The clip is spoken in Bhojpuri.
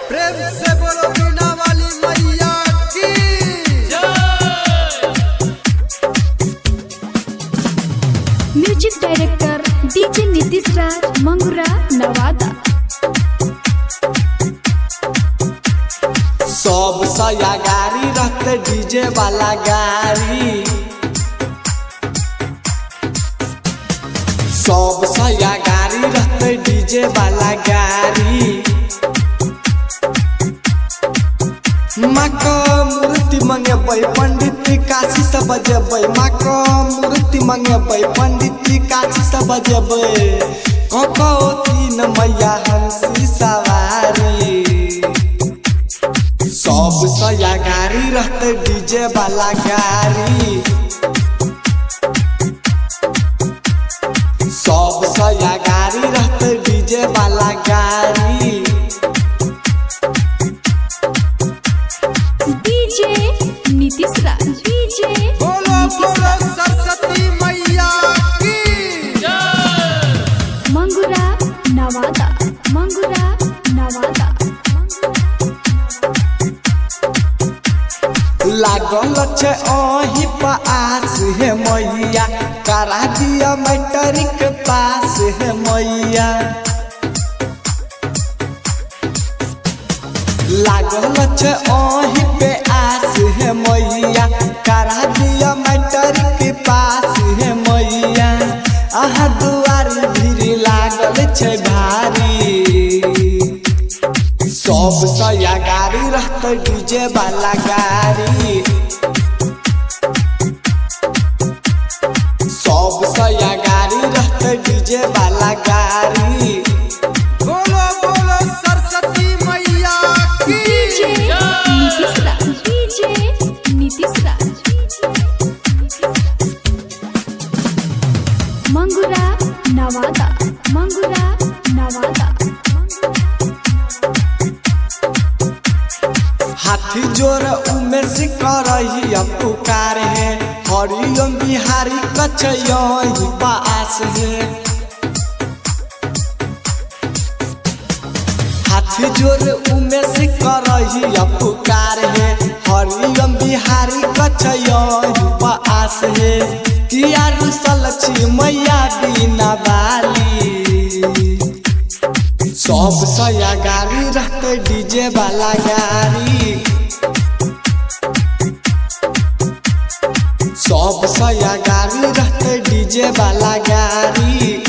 प्रेम से बोलो मीना वाली मैया की म्यूजिक डायरेक्टर डीजे नीतीश राज मंगुरा नवादा। सब सया गाड़ी रहते डीजे वाला गाड़ी, सब सया गाड़ी रहते डीजे वाला गाड़ी। माँ का मूर्ति मंगेबै पंडित काशी से बजेबै, माँ का मूर्ति मंगेबै पंडित काशी से बजेबै। कको तीन मैया हंसी सवारी, सब सया गाड़ी रहते डीजे वाला गाड़ी, सब सया गाड़ी रहते डीजे वाला गाड़ी। डीजे नीतीश राज डीजे बोलो बोलो सरस्वती मैया की मंगुरा नवादा मंगुरा नवादा। लागल छे ओही पास है मैया, करा दिया मैट्रिक पास है मैया। लागल छे ओही पे आस है मैया, करा दिया मैट्रिक पास है मैया। आहा दुआरी भीड़ लागल छे भारी, सब सया गाड़ी रहते डीजे वाला गाड़ी, सब सया गाड़ी रहते डीजे वाला गाड़ी। बोलो बोलो सरस्वती मैया की डीजे नीतीश राज डीजे नीतीश राज मंगुरा नवादा मंगुरा नवादा। हाथी जोर उमेश करही पुकार है, हरिओम बिहारी कचयही पास है। हाथी जोर उमेश करही पुकार है, हरिओम बिहारी कचयही पास है। किया रुसल छी मैया बिना बाली, सब सया गाड़ी रहते डीजे वाला गाड़ी, सब सया गाड़ी रहते डीजे वाला गाड़ी।